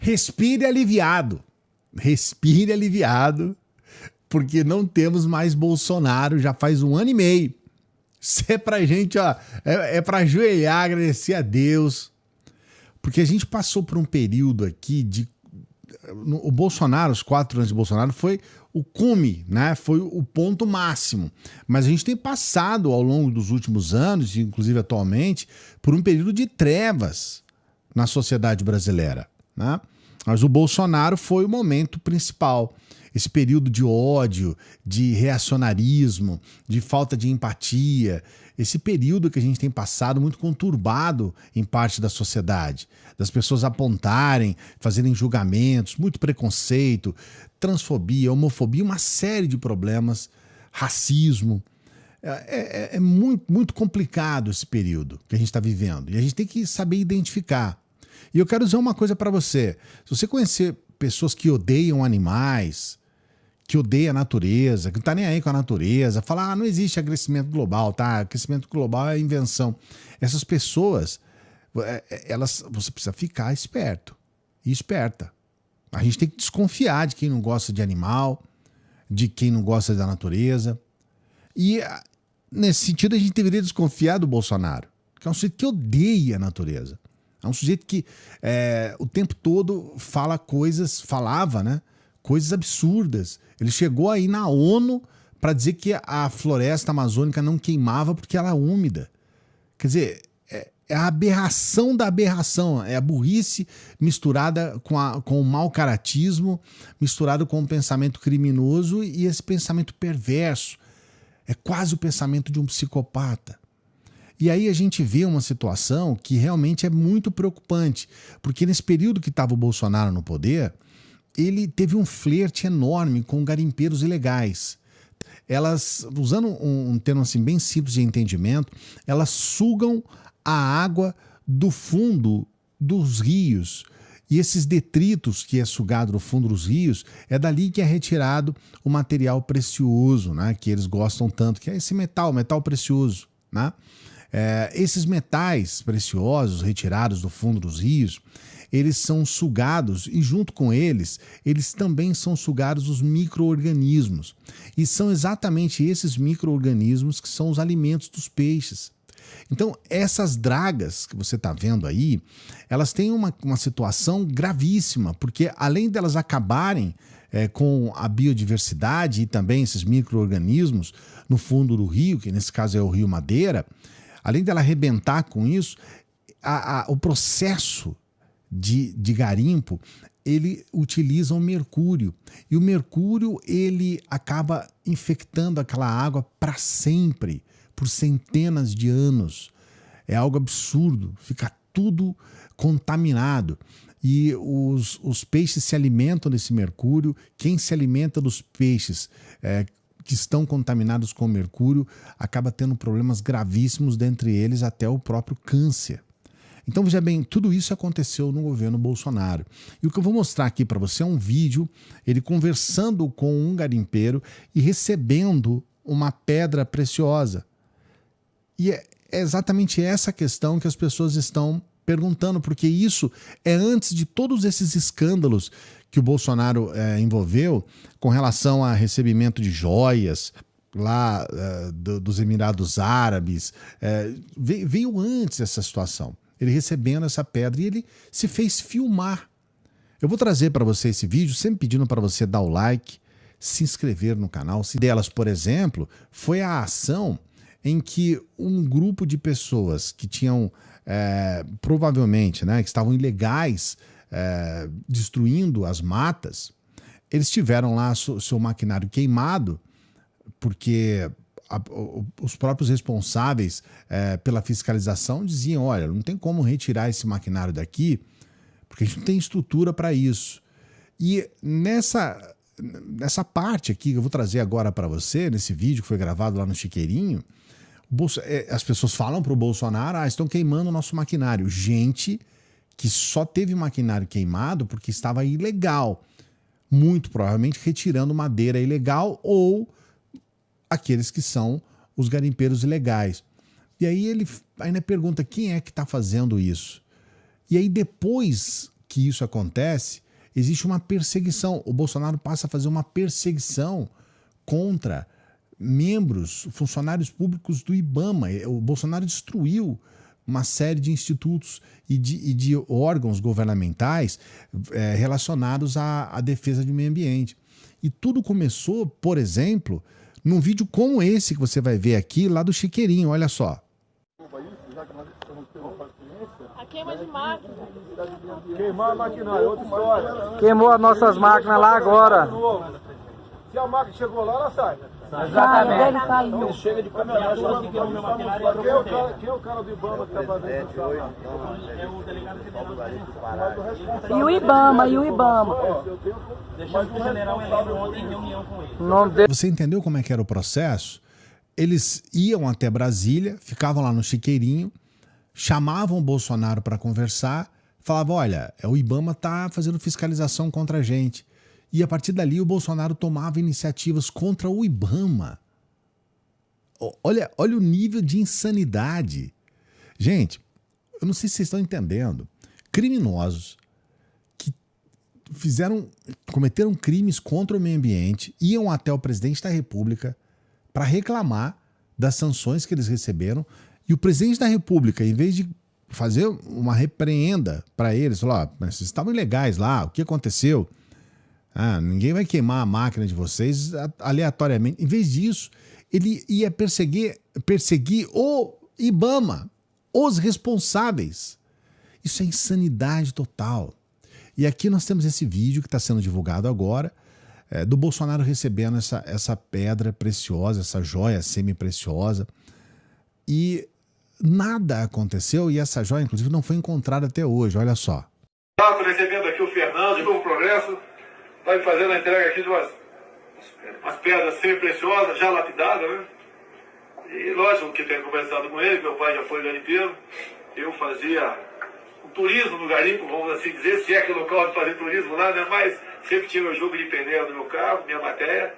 respire aliviado. Respire aliviado, porque não temos mais Bolsonaro já faz 1 ano e meio. Isso é pra gente, ó, é pra ajoelhar, agradecer a Deus. Porque a gente passou por um período aqui de... O Bolsonaro, os 4 anos de Bolsonaro foi o cume, né? Foi o ponto máximo. Mas a gente tem passado ao longo dos últimos anos, inclusive atualmente, por um período de trevas na sociedade brasileira, né? Mas o Bolsonaro foi o momento principal. Esse período de ódio, de reacionarismo, de falta de empatia, esse período que a gente tem passado muito conturbado em parte da sociedade, das pessoas apontarem, fazerem julgamentos, muito preconceito, transfobia, homofobia, uma série de problemas, racismo. É muito complicado esse período que a gente está vivendo e a gente tem que saber identificar. E eu quero dizer uma coisa para você. Se você conhecer pessoas que odeiam animais, que odeiam a natureza, que não tá nem aí com a natureza, fala, não existe aquecimento global, tá? Aquecimento global é invenção. Essas pessoas, você precisa ficar esperto e esperta. A gente tem que desconfiar de quem não gosta de animal, de quem não gosta da natureza. E nesse sentido a gente deveria desconfiar do Bolsonaro, que é um sujeito que odeia a natureza. É um sujeito que o tempo todo falava, né? Coisas absurdas. Ele chegou aí na ONU para dizer que a floresta amazônica não queimava porque ela é úmida. Quer dizer, é a aberração da aberração. É a burrice misturada com o mau caratismo, misturado com o pensamento criminoso e esse pensamento perverso. É quase o pensamento de um psicopata. E aí a gente vê uma situação que realmente é muito preocupante, porque nesse período que estava o Bolsonaro no poder, ele teve um flerte enorme com garimpeiros ilegais. Elas, usando um termo assim bem simples de entendimento, elas sugam a água do fundo dos rios. E esses detritos que é sugado do fundo dos rios, é dali que é retirado o material precioso, né, que eles gostam tanto, que é esse metal precioso, né? Esses metais preciosos retirados do fundo dos rios, eles são sugados e junto com eles também são sugados os micro-organismos. E são exatamente esses micro-organismos que são os alimentos dos peixes. Então, essas dragas que você está vendo aí, elas têm uma situação gravíssima, porque além delas acabarem com a biodiversidade e também esses micro-organismos no fundo do rio, que nesse caso é o Rio Madeira, além dela arrebentar com isso, o processo de garimpo, ele utiliza o mercúrio. E o mercúrio, ele acaba infectando aquela água para sempre, por centenas de anos. É algo absurdo, fica tudo contaminado. E os peixes se alimentam desse mercúrio. Quem se alimenta dos peixes que estão contaminados com mercúrio acaba tendo problemas gravíssimos, dentre eles até o próprio câncer. Então, veja bem, tudo isso aconteceu no governo Bolsonaro. E o que eu vou mostrar aqui para você é um vídeo, ele conversando com um garimpeiro e recebendo uma pedra preciosa. E é exatamente essa questão que as pessoas estão perguntando, porque isso é antes de todos esses escândalos que o Bolsonaro envolveu com relação a recebimento de joias lá dos Emirados Árabes. Veio antes essa situação. Ele recebendo essa pedra e ele se fez filmar. Eu vou trazer para você esse vídeo, sempre pedindo para você dar o like, se inscrever no canal. Se delas, por exemplo, foi a ação em que um grupo de pessoas que tinham, provavelmente, né, que estavam ilegais, destruindo as matas, eles tiveram lá seu maquinário queimado, porque os próprios responsáveis pela fiscalização diziam, olha, não tem como retirar esse maquinário daqui, porque a gente não tem estrutura para isso. E nessa parte aqui que eu vou trazer agora para você, nesse vídeo que foi gravado lá no Chiqueirinho, as pessoas falam para o Bolsonaro, estão queimando o nosso maquinário. Gente que só teve maquinário queimado porque estava ilegal. Muito provavelmente retirando madeira ilegal ou aqueles que são os garimpeiros ilegais. E aí ele ainda pergunta quem é que está fazendo isso. E aí depois que isso acontece, existe uma perseguição. O Bolsonaro passa a fazer uma perseguição contra membros, funcionários públicos do IBAMA. O Bolsonaro destruiu uma série de institutos e de órgãos governamentais relacionados à defesa do meio ambiente. E tudo começou, por exemplo, num vídeo como esse que você vai ver aqui, lá do Chiqueirinho, olha só. A queima de máquina. Queimar a maquinária, é outra história. Queimou as nossas máquinas lá agora. Se a máquina chegou lá, ela sai. Exatamente. Ele saiu. Ele chega de caminhonete, ela fica no meu maquinário. Quem é o cara do IBAMA que tá fazendo isso? É o delegado federal. E o IBAMA, e o IBAMA. Deixou o general Heleno ontem em reunião com ele. Você entendeu como é que era o processo? Eles iam até Brasília, ficavam lá no Chiqueirinho, chamavam o Bolsonaro para conversar, falavam, olha, o IBAMA está fazendo fiscalização contra a gente. E a partir dali o Bolsonaro tomava iniciativas contra o IBAMA. Olha o nível de insanidade. Gente, eu não sei se vocês estão entendendo. Criminosos que cometeram crimes contra o meio ambiente, iam até o presidente da República para reclamar das sanções que eles receberam, e o presidente da República, em vez de fazer uma repreenda para eles, falou, mas vocês estavam ilegais lá, o que aconteceu? Ninguém vai queimar a máquina de vocês aleatoriamente. Em vez disso, ele ia perseguir o IBAMA, os responsáveis. Isso é insanidade total. E aqui nós temos esse vídeo que está sendo divulgado agora, do Bolsonaro recebendo essa pedra preciosa, essa joia semi-preciosa. E nada aconteceu, e essa joia, inclusive, não foi encontrada até hoje. Olha só. Estou recebendo aqui o Fernando, de Novo Progresso. Está me fazendo a entrega aqui de umas pedras semi-preciosas, já lapidadas, né? E lógico que tenho conversado com ele, meu pai já foi garimpeiro. Eu fazia um turismo no garimpo, vamos assim dizer, se é que é local de fazer turismo lá, né? Mas sempre tinha o jogo de pneu no meu carro, minha matéria.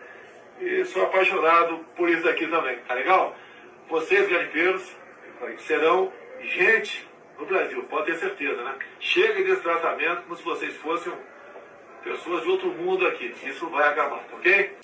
E sou apaixonado por isso aqui também, tá legal? Vocês, garimpeiros, serão gente no Brasil, pode ter certeza, né? Chega desse tratamento como se vocês fossem pessoas de outro mundo aqui. Isso vai acabar, ok?